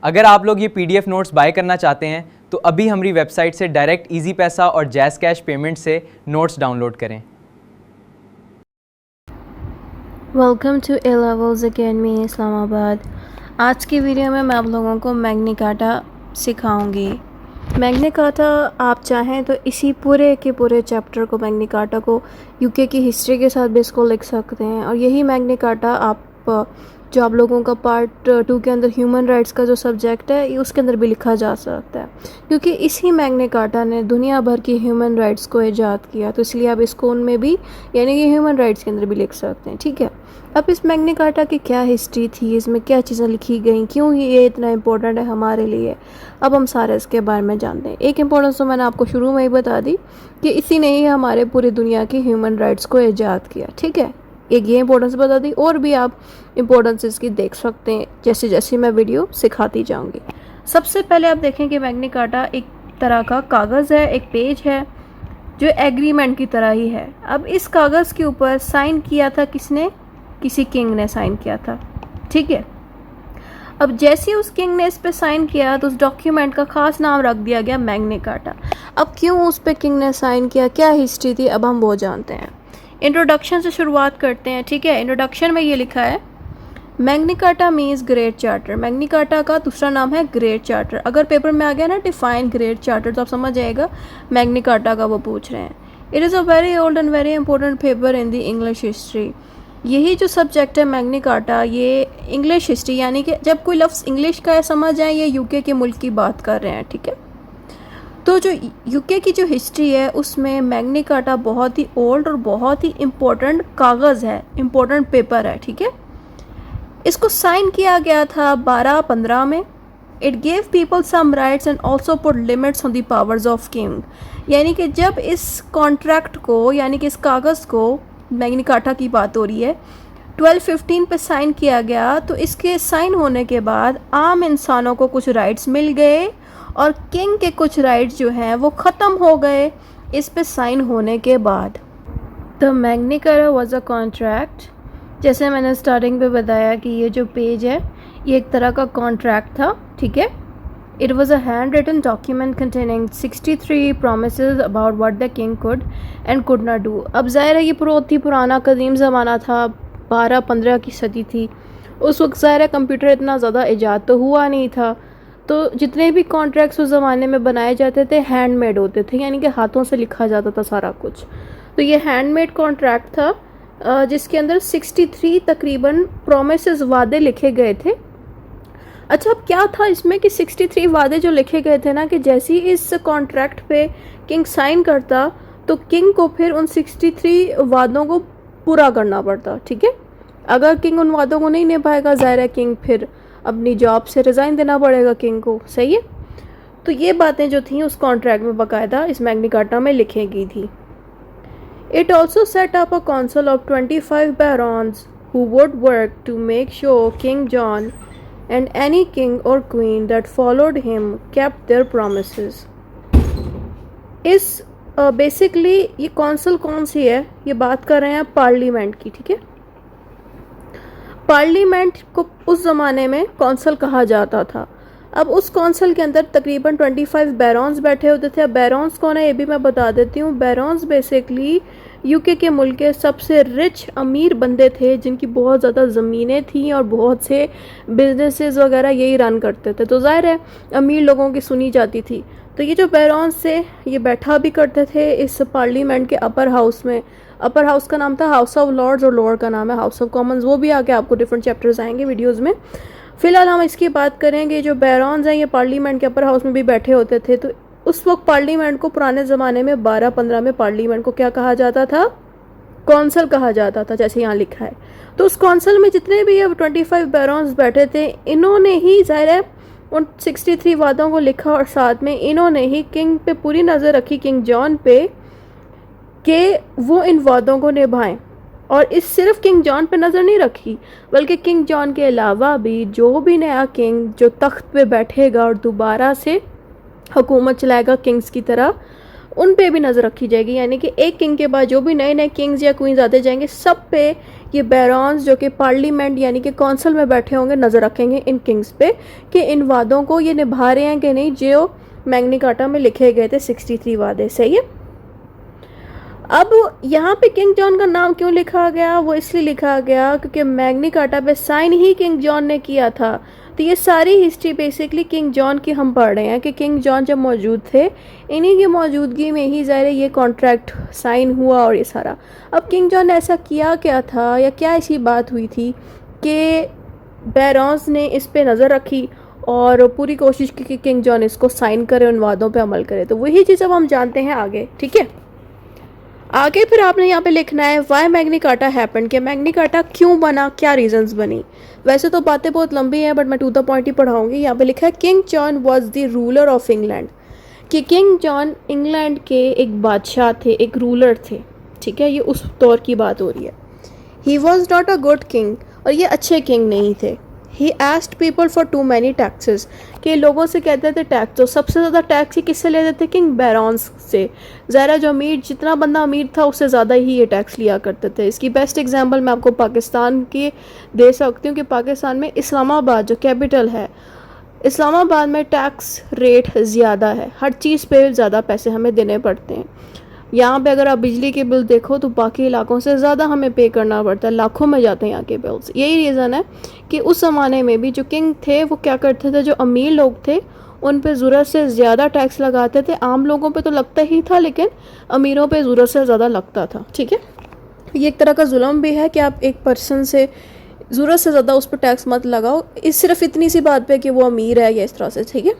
अगर आप लोग ये PDF नोट्स बाय करना चाहते हैं तो अभी हमारी वेबसाइट से डायरेक्ट इजी पैसा और जैज़ कैश पेमेंट से नोट्स डाउनलोड करें। Welcome to A levels academy Islamabad. आज की वीडियो में मैं आप लोगों को मैग्ना कार्टा सिखाऊंगी। मैग्ना कार्टा आप चाहें तो इसी पूरे के पूरे चैप्टर को, मैग्ना कार्टा को यूके की हिस्ट्री के साथ भी इसको लिख सकते हैं। और यही मैग्ना कार्टा आप जो आप लोगों का पार्ट 2 के अंदर ह्यूमन राइट्स का जो सब्जेक्ट है, ये उसके अंदर भी लिखा जा सकता है, क्योंकि इसी मैग्ना कार्टा ने दुनिया भर की ह्यूमन राइट्स को ईजाद किया। तो इसलिए आप इसको उनमें भी, यानी कि ह्यूमन राइट्स के अंदर भी लिख सकते हैं। ठीक है, अब इस मैग्ना कार्टा की क्या हिस्ट्री थी, इसमें क्या चीज़ें लिखी गई, क्यों ये इतना इम्पोर्टेंट है हमारे लिए, अब हम सारे इसके बारे में जानते हैं। एक इम्पोर्टेंस तो मैंने आपको शुरू में ही बता दी कि इसी ने ही हमारे पूरी दुनिया की ह्यूमन राइट्स को ईजाद किया। ठीक है, एक ये इंपॉर्टेंस बता दी, और भी आप इम्पोर्टेंस इसकी देख सकते हैं जैसे जैसे मैं वीडियो सिखाती जाऊंगी। सबसे पहले आप देखें कि मैग्ना कार्टा एक तरह का कागज़ है, एक पेज है जो एग्रीमेंट की तरह ही है। अब इस कागज़ के ऊपर साइन किया था किसने? किसी किंग ने साइन किया था। ठीक है, अब जैसे उस किंग ने इस पे साइन किया तो उस डॉक्यूमेंट का ख़ास नाम रख दिया गया मैग्ना कार्टा। अब क्यों उस पे किंग ने साइन किया, क्या हिस्ट्री थी, अब हम वो जानते हैं। इंट्रोडक्शन से शुरुआत करते हैं। ठीक है, इंट्रोडक्शन में ये लिखा है Magna carta means great charter. Magna carta का दूसरा नाम है ग्रेट चार्टर। अगर पेपर में आ गया ना डिफाइन ग्रेट चार्टर, तो आप समझ जाएगा मैग्ना कार्टा का वो पूछ रहे हैं। It is a very old and very important paper in the English history. यही जो सब्जेक्ट है मैग्ना कार्टा, ये इंग्लिश हिस्ट्री, यानी कि जब कोई लफ्ज़ इंग्लिश का है समझ जाए ये यूके के मुल्क की बात कर रहे हैं। ठीक है, तो जो यूके की जो हिस्ट्री है उसमें मैग्ना कार्टा बहुत ही ओल्ड और बहुत ही इम्पोर्टेंट कागज़ है, इम्पोर्टेंट पेपर है। ठीक है, इसको साइन किया गया था 1215 में। It gave people some rights and also put limits on the powers of king. यानी कि जब इस कॉन्ट्रैक्ट को, यानी कि इस कागज़ को, मैग्ना कार्टा की बात हो रही है, 1215 पे साइन किया गया, तो इसके साइन होने के बाद आम इंसानों को कुछ राइट्स मिल गए और किंग के कुछ राइट्स जो हैं वो ख़त्म हो गए इस पे साइन होने के बाद। The Magna carta was a contract. जैसे मैंने स्टार्टिंग पे बताया कि ये जो पेज है ये एक तरह का कॉन्ट्रैक्ट था। ठीक है, it was a hand written document containing 63 promises about what the king could and could not do. अब ज़ाहिर है ये बहुत ही पुराना कदीम ज़माना था, 12-15 की सदी थी। उस वक्त ज़ाहिर है कंप्यूटर इतना ज़्यादा ईजाद तो हुआ नहीं था, तो जितने भी कॉन्ट्रैक्ट्स उस ज़माने में बनाए जाते थे हैंडमेड होते थे, यानी कि हाथों से लिखा जाता था सारा कुछ। तो ये हैंडमेड कॉन्ट्रैक्ट था जिसके अंदर 63 तकरीबन प्रोमिसेस, वादे लिखे गए थे। अच्छा, अब क्या था इसमें कि 63 वादे जो लिखे गए थे ना, कि जैसे ही इस कॉन्ट्रैक्ट पे किंग साइन करता तो किंग को फिर उन 63 वादों को पूरा करना पड़ता। ठीक है, अगर किंग उन वादों को नहीं निभाएगा, ज़ाहिर है किंग फिर अपनी जॉब से रिज़ाइन देना पड़ेगा किंग को। सही है, तो ये बातें जो थी उस कॉन्ट्रैक्ट में बाकायदा इस मैग्ना कार्टा में लिखी गई थी। It also set up a council of 25 barons who would work to make sure King John and any king or queen that followed him kept their promises. इस बेसिकली ये council कौन सी है, ये बात कर रहे हैं पार्लियामेंट की। ठीक है, पार्लियामेंट को उस ज़माने में काउंसिल कहा जाता था। अब उस काउंसिल के अंदर तकरीबन 25 बैरॉन्स बैठे होते थे। अब बैरॉन्स कौन है ये भी मैं बता देती हूँ। बैरॉन्स बेसिकली यूके के मुल्क के सबसे रिच अमीर बंदे थे, जिनकी बहुत ज़्यादा ज़मीनें थीं और बहुत से बिजनेसेस वगैरह यही रन करते थे। तो ज़ाहिर है अमीर लोगों की सुनी जाती थी। तो ये जो बैरॉन्स थे ये बैठा भी करते थे इस पार्लियामेंट के अपर हाउस में। अपर हाउस का नाम था हाउस ऑफ लॉर्ड्स और लोअर का नाम है हाउस ऑफ कॉमन्स। वो भी आगे आपको डिफरेंट चैप्टर्स आएंगे वीडियोज़ में। फिलहाल हम इसकी बात करेंगे। जो बैरॉन्स हैं ये पार्लियामेंट के अपर हाउस में भी बैठे होते थे। तो उस वक्त पार्लियामेंट को पुराने ज़माने में 1215 में पार्लियामेंट को क्या कहा जाता था? कौंसल कहा जाता था, जैसे यहाँ लिखा है। तो उस कौंसल में जितने भी अब 25 बैरॉन्स बैठे थे, इन्होंने ही ज़ाहिर है उन 63 वादों को लिखा और साथ में इन्होंने ही किंग पे पूरी नज़र रखी, किंग जॉन पे, कि वो इन वादों को निभाएं। और इस सिर्फ किंग जॉन पे नज़र नहीं रखी, बल्कि किंग जॉन के अलावा भी जो भी नया किंग जो तख्त पे बैठेगा और दोबारा से हुकूमत चलाएगा किंग्स की तरह, उन पे भी नज़र रखी जाएगी, यानी कि एक किंग के बाद जो भी नए नए किंग्स या क्वींस आते जाएंगे सब पे ये बैरॉन्स जो कि पार्लियामेंट यानी कि कौंसिल में बैठे होंगे नज़र रखेंगे इन किंग्स पे कि इन वादों को ये निभा रहे हैं कि नहीं जो मैग्ना कार्टा में लिखे गए थे 63 वादे। सही है। अब यहाँ पे किंग जॉन का नाम क्यों लिखा गया, वो इसलिए लिखा गया क्योंकि मैग्ना कार्टा पे साइन ही किंग जॉन ने किया था। तो ये सारी हिस्ट्री बेसिकली किंग जॉन की हम पढ़ रहे हैं कि किंग जॉन जब मौजूद थे इन्हीं की मौजूदगी में ही ज़ाहिर ये कॉन्ट्रैक्ट साइन हुआ और ये सारा। अब किंग जॉन ने ऐसा किया क्या था या क्या ऐसी बात हुई थी कि बैरॉन्स ने इस पे नज़र रखी और पूरी कोशिश की कि किंग जॉन इसको साइन करे, उन वादों पे अमल करे। तो वही चीज़ अब हम जानते हैं आगे। ठीक है, आगे फिर आपने यहाँ पे लिखना है वाई मैग्ना कार्टा हैपन, कि मैग्ना कार्टा क्यों बना, क्या रीजंस बनी। वैसे तो बातें बहुत लंबी हैं बट मैं टू द पॉइंट ही पढ़ाऊंगी। यहाँ पे लिखा है king John was the ruler of England, कि किंग जॉन इंग्लैंड के एक बादशाह थे, एक रूलर थे। ठीक है, ये उस दौर की बात हो रही है। He was not a good king, और ये अच्छे किंग नहीं थे। He asked people for too many taxes, कि लोगों से कहते थे टैक्स। तो सबसे ज़्यादा टैक्स ही किससे लेते थे, किंग बैरॉन्स से। ज़रा जो अमीर, जितना बंदा अमीर था उससे ज़्यादा ही ये टैक्स लिया करते थे। इसकी बेस्ट एग्जांपल मैं आपको पाकिस्तान की दे सकती हूँ कि पाकिस्तान में इस्लामाबाद जो कैपिटल है, इस्लामाबाद में टैक्स रेट ज़्यादा है, हर चीज़ पे ज़्यादा पैसे हमें देने पड़ते हैं। यहाँ पे अगर आप बिजली के बिल देखो तो बाकी इलाकों से ज़्यादा हमें पे करना पड़ता है, लाखों में जाते हैं यहाँ के बिल्स। यही रीज़न है कि उस ज़माने में भी जो किंग थे वो क्या करते थे, जो अमीर लोग थे उन पे ज़रूरत से ज़्यादा टैक्स लगाते थे। आम लोगों पे तो लगता ही था लेकिन अमीरों पे ज़रूरत से ज़्यादा लगता था। ठीक है, ये एक तरह का जुल्म भी है कि आप एक पर्सन से ज़रूरत से ज़्यादा उस पर टैक्स मत लगाओ, इस सिर्फ इतनी सी बात पे कि वो अमीर है या इस तरह से। ठीक है,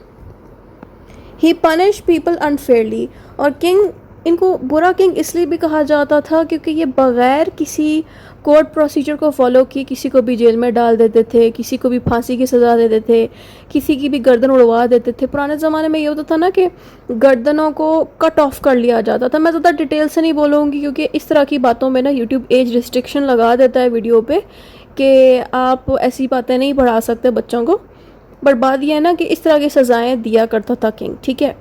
ही पनिश पीपल अनफेयरली, और किंग, इनको बुरा किंग इसलिए भी कहा जाता था क्योंकि ये बग़ैर किसी कोर्ट प्रोसीजर को फॉलो किए किसी को भी जेल में डाल देते थे, किसी को भी फांसी की सज़ा देते थे, किसी की भी गर्दन उड़वा देते थे। पुराने ज़माने में ये होता था ना कि गर्दनों को कट ऑफ कर लिया जाता था। मैं ज़्यादा डिटेल से नहीं बोलूँगी क्योंकि इस तरह की बातों में ना यूट्यूब एज रिस्ट्रिक्शन लगा देता है वीडियो पे कि आप ऐसी बातें नहीं पढ़ा सकते बच्चों को। बट बात यह है ना कि इस तरह की सज़ाएँ दिया करता था किंग। ठीक है,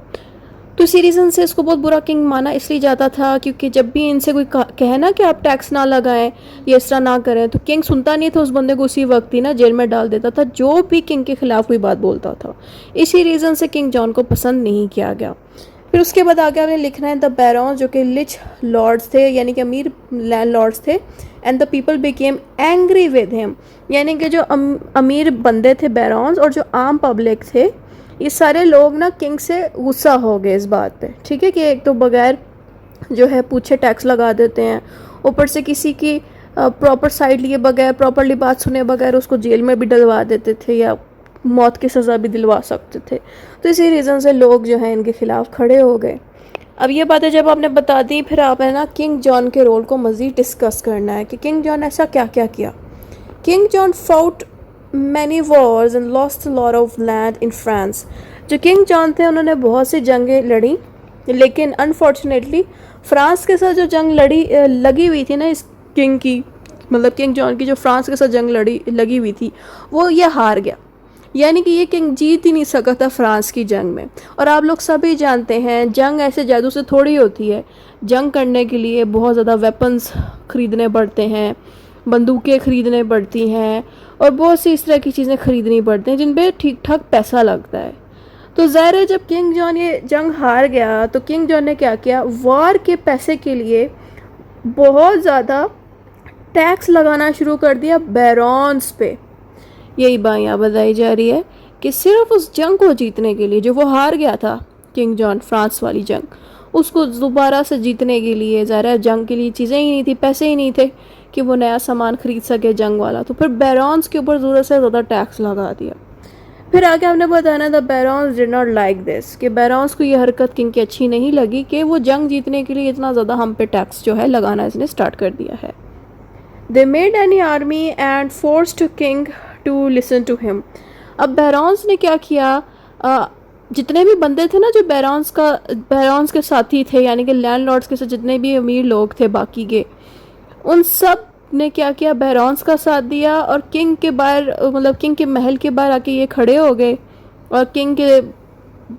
तो इसी रीज़न से इसको बहुत बुरा किंग माना इसलिए जाता था क्योंकि जब भी इनसे कोई कहे ना कि आप टैक्स ना लगाएं या इस तरह ना करें तो किंग सुनता नहीं था, उस बंदे को उसी वक्त ही ना जेल में डाल देता था जो भी किंग के ख़िलाफ़ कोई बात बोलता था। इसी रीज़न से किंग जॉन को पसंद नहीं किया गया। फिर उसके बाद आगे आपने लिखना है द बैरॉन्स, जो कि रिच लॉर्ड्स थे यानी कि अमीर लैंड लॉर्ड्स थे, and the people became angry with him, यानी कि जो अमीर बंदे थे बैरॉन्स और जो आम पब्लिक थे ये सारे लोग ना किंग से गुस्सा हो गए इस बात पे। ठीक है, कि एक तो बगैर जो है पूछे टैक्स लगा देते हैं, ऊपर से किसी की प्रॉपर साइड लिए बगैर, प्रॉपरली बात सुने बगैर उसको जेल में भी डलवा देते थे या मौत की सज़ा भी दिलवा सकते थे। तो इसी रीज़न से लोग जो हैं इनके ख़िलाफ़ खड़े हो गए। अब ये बातें जब आपने बता दी फिर आप है ना किंग जॉन के रोल को मज़ीद डिस्कस करना है कि किंग जॉन ऐसा क्या क्या किया। King John fought many Wars and lost lot of land in France. जो किंग जॉन थे उन्होंने बहुत सी जंगें लड़ी लेकिन अनफॉर्चुनेटली फ्रांस के साथ जो जंग लगी हुई थी ना इस किंग की, मतलब किंग जॉन की जो फ्रांस के साथ जंग लगी हुई थी वो ये हार गया, यानी कि ये किंग जीत ही नहीं सका था फ्रांस की जंग में। और आप लोग सभी जानते हैं जंग ऐसे जादू से थोड़ी होती है, जंग करने के लिए बहुत ज़्यादा वेपन्स ख़रीदने पड़ते हैं, बंदूकें ख़रीदने पड़ती हैं और बहुत सी इस तरह की चीज़ें ख़रीदनी पड़ती हैं जिन पे ठीक ठाक पैसा लगता है। तो ज़ाहिर है जब किंग जॉन ये जंग हार गया तो किंग जॉन ने क्या किया, वॉर के पैसे के लिए बहुत ज़्यादा टैक्स लगाना शुरू कर दिया बैरॉन्स पे। यही बात यहाँ बताई जा रही है कि सिर्फ उस जंग को जीतने के लिए जो वो हार गया था किंग जॉन, फ्रांस वाली जंग, उसको दोबारा से जीतने के लिए ज़रा जंग के लिए चीज़ें ही नहीं थी, पैसे ही नहीं थे कि वो नया सामान ख़रीद सके जंग वाला, तो फिर बैरॉन्स के ऊपर ज़रूरत से ज़्यादा टैक्स लगा दिया। फिर आगे हमने बताया the barons did not like this, कि बैरॉन्स को ये हरकत किंग की अच्छी नहीं लगी कि वो जंग जीतने के लिए इतना ज़्यादा हम पे टैक्स जो है लगाना इसने स्टार्ट कर दिया है। They made any army and forced king to listen to him. अब बैरॉन्स ने क्या किया, जितने भी बंदे थे ना जो बैरॉन्स के साथी थे यानी कि लैंडलॉर्ड्स के साथ जितने भी अमीर लोग थे बाकी के, उन सब ने क्या किया, बैरॉन्स का साथ दिया और किंग के बाहर, मतलब किंग के महल के बाहर आके ये खड़े हो गए और किंग के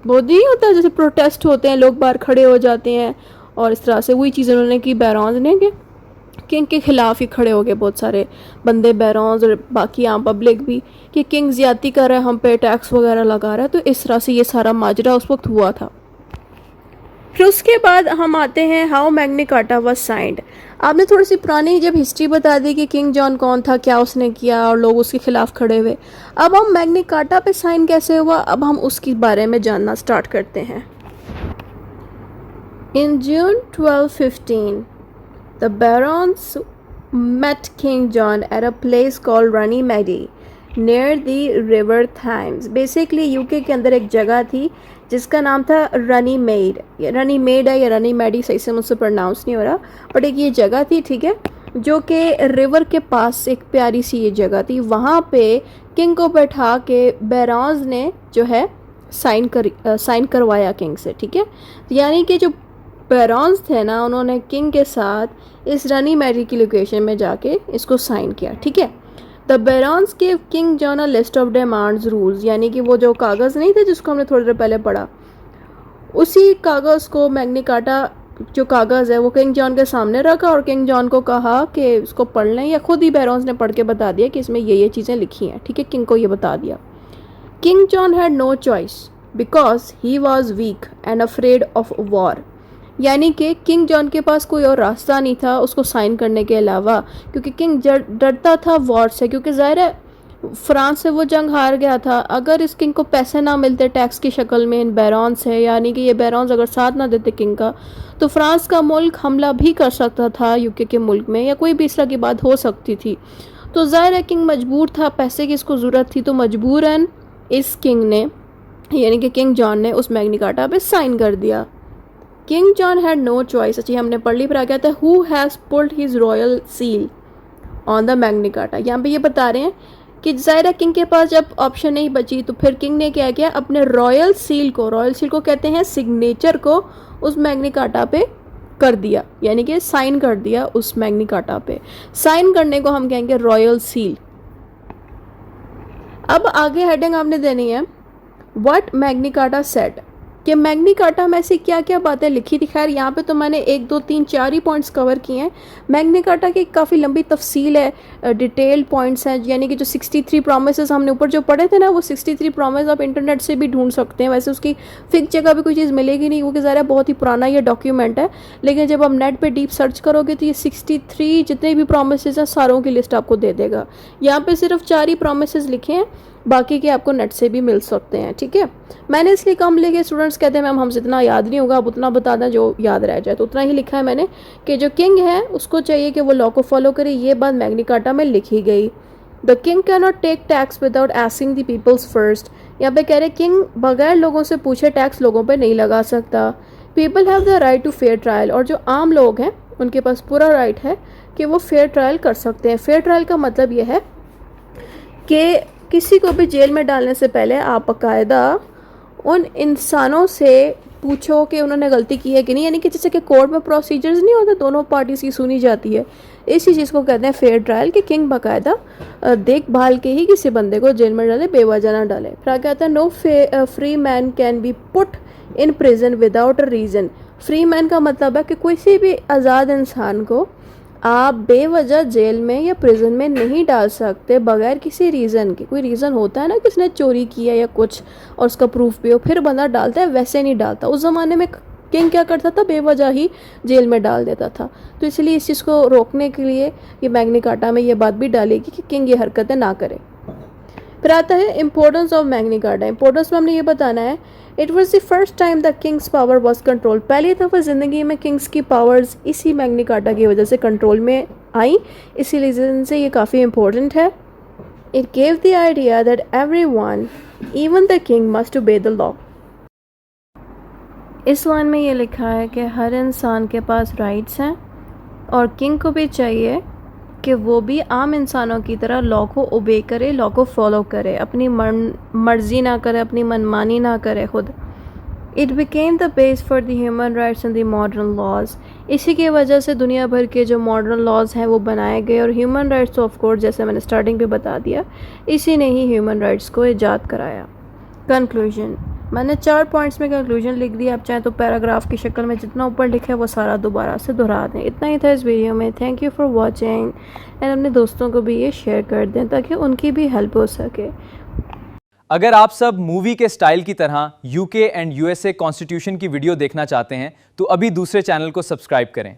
वो नहीं होता जैसे प्रोटेस्ट होते हैं, लोग बाहर खड़े हो जाते हैं, और इस तरह से वही चीज़ उन्होंने की बैरॉन्स ने कि किंग के ख़िलाफ़ ही खड़े हो गए बहुत सारे बंदे, बैरॉन्स और बाकी आम पब्लिक भी, कि किंग ज़्यादती कर रहा है, हम पे टैक्स वगैरह लगा रहा है। तो इस तरह से ये सारा माजरा उस वक्त हुआ था। फिर उसके बाद हम आते हैं how Magna carta was signed. आपने थोड़ी सी पुरानी जब हिस्ट्री बता दी कि किंग जॉन कौन था, क्या उसने किया और लोग उसके खिलाफ खड़े हुए, अब हम मैग्ना कार्टा पे साइन कैसे हुआ, अब हम उसके बारे में जानना स्टार्ट करते हैं। इन जून 1215 the barons met King John at a place called Runnymede near the river Thames। Basically UK के अंदर एक जगह थी जिसका नाम था रनीमेड, रनीमेड है या रनीमेडी, सही से मुझसे प्रोनाउंस नहीं हो रहा, बट एक ये जगह थी, ठीक है, जो कि रिवर के पास एक प्यारी सी ये जगह थी। वहाँ पे किंग को बैठा के बैरॉन्स ने जो है साइन करवाया किंग से, ठीक है। यानी कि जो बैरॉन्स थे ना, उन्होंने किंग के साथ इस रनीमेडी की लोकेशन में जाके इसको साइन किया, ठीक है। The barons give King John a list of demands rules, यानी कि वो जो कागज़ नहीं थे जिसको हमने थोड़ी देर पहले पढ़ा, उसी कागज़ को मैग्ना कार्टा जो कागज़ है वो किंग जॉन के सामने रखा और किंग जॉन को कहा कि इसको पढ़ लें, या खुद ही बैरॉन्स ने पढ़ के बता दिया कि इसमें ये चीज़ें लिखी हैं, ठीक है। किंग को ये बता दिया। King John had no choice because he was weak and afraid of war, यानी कि किंग जॉन के पास कोई और रास्ता नहीं था उसको साइन करने के अलावा, क्योंकि किंग डरता था वॉर से, क्योंकि ज़ाहिर है फ्रांस से वो जंग हार गया था। अगर इस किंग को पैसे ना मिलते टैक्स की शक्ल में इन बैरॉन्स है, यानी कि ये बैरॉन्स अगर साथ ना देते किंग का, तो फ्रांस का मुल्क हमला भी कर सकता था यूके के मुल्क में, या कोई भी इस तरह की बात हो सकती थी। तो ज़ाहिर है किंग मजबूर था, पैसे की इसको ज़रूरत थी, तो मजबूरन इस किंग ने, यानी कि किंग जॉन ने उस मैग्ना कार्टा पे साइन कर दिया। King John had no choice, अच्छी हमने पढ़ ली, पर आ गया था who has pulled his royal seal on the Magna Carta. यहाँ पे ये बता रहे हैं कि ज़ाहिर किंग के पास जब ऑप्शन नहीं बची तो फिर किंग ने क्या किया, अपने रॉयल सील को कहते हैं सिग्नेचर को, उस मैग्ना कार्टा पे कर दिया, यानी कि साइन कर दिया उस मैग्ना कार्टा पे। साइन करने को हम कहेंगे रॉयल सील। अब आगे हेडिंग आपने देनी है व्हाट मैग्ना कार्टा सेड, कि मैग्ना कार्टा में से क्या क्या बातें लिखी थी। खैर यहाँ पे तो मैंने 1 2 3 4 ही पॉइंट्स कवर किए हैं। मैग्ना कार्टा की काफ़ी लंबी तफसील है, डिटेल पॉइंट्स हैं, यानी कि जो 63 प्रोमिसेस हमने ऊपर जो पढ़े थे ना, वो 63 प्रोमिस आप इंटरनेट से भी ढूंढ सकते हैं। वैसे उसकी फिक्स जगह भी कोई चीज़ मिलेगी नहीं, क्योंकि ज़रा बहुत ही पुराना ये डॉक्यूमेंट है, लेकिन जब आप नेट पर डीप सर्च करोगे तो ये 63 जितने भी प्रोमिसेस हैं सारों की लिस्ट आपको दे देगा। यहाँ पर सिर्फ 4 ही प्रोमिसेस लिखे हैं, बाकी के आपको नेट से भी मिल सकते हैं, ठीक है। मैंने इसलिए कम लिखे, स्टूडेंट्स कहते हैं मैम हमसे इतना याद नहीं होगा, आप उतना बता दें जो याद रह जाए, तो उतना ही लिखा है मैंने कि जो किंग है उसको चाहिए कि वो लॉ को फॉलो करे। ये बात मैग्ना कार्टा में लिखी गई। The king can not take tax without asking the peoples first. यहाँ पे कह रहे किंग बगैर लोगों से पूछे टैक्स लोगों पर नहीं लगा सकता। People have the right to fair trial, और जो आम लोग हैं उनके पास पूरा राइट है कि वो फेयर ट्रायल कर सकते हैं। फेयर ट्रायल का मतलब ये है कि किसी को भी जेल में डालने से पहले आप बाकायदा उन इंसानों से पूछो कि उन्होंने गलती की है कि नहीं, यानी कि जैसे कि कोर्ट में प्रोसीजर्स नहीं होते, दोनों पार्टीज की सुनी जाती है, इसी चीज़ को कहते हैं फेयर ट्रायल, कि किंग बाकायदा देखभाल के ही किसी बंदे को जेल में डाले, बेवजह ना डाले। फिर कहता है no free man can be put in prison without a reason. Free man का मतलब है कि किसी भी आज़ाद इंसान को आप बेवजह जेल में या प्रिजन में नहीं डाल सकते बगैर किसी रीज़न के। कोई रीज़न होता है ना, किसने चोरी किया या कुछ और उसका प्रूफ भी हो, फिर बंदा डालता है, वैसे नहीं डालता। उस ज़माने में किंग क्या करता था, बेवजह ही जेल में डाल देता था। तो इसलिए इस चीज़ को रोकने के लिए ये मैग्ना कार्टा में ये बात भी डालेगी कि किंग ये हरकतें ना करे। फिर आता है importance of Magna carta. Importance में हमने ये बताना है it was the first time the Kings power was control. पहली दफ़ा ज़िंदगी में किंग्स की पावर्स इसी मैग्ना कार्टा की वजह से कंट्रोल में आई, इसी रीज़न से ये काफ़ी इम्पोर्टेंट है। It gave the idea that every one even the king must obey the law. इस लाइन में ये लिखा है कि हर इंसान के पास राइट्स हैं और किंग को भी चाहिए कि वो भी आम इंसानों की तरह लॉ को ओबे करे, लॉ को फॉलो करे, अपनी मर्जी ना करे, अपनी मनमानी ना करे खुद। It became the base for the human rights and the modern laws. इसी की वजह से दुनिया भर के जो मॉडर्न लॉज हैं वो बनाए गए, और ह्यूमन राइट्स ऑफ कोर्स जैसे मैंने स्टार्टिंग पे बता दिया, इसी ने ही ह्यूमन राइट्स को ईजाद कराया। कंक्लूजन, मैंने 4 पॉइंट्स में कंक्लूजन लिख दिया, आप चाहें तो पैराग्राफ की शक्ल में जितना ऊपर लिखा है वो सारा दोबारा से दोहरा दें। इतना ही था इस वीडियो में। Thank you for watching and अपने दोस्तों को भी ये शेयर कर दें ताकि उनकी भी हेल्प हो सके। अगर आप सब मूवी के स्टाइल की तरह यूके एंड यूएसए कॉन्स्टिट्यूशन की वीडियो देखना चाहते हैं तो अभी दूसरे चैनल को सब्सक्राइब करें।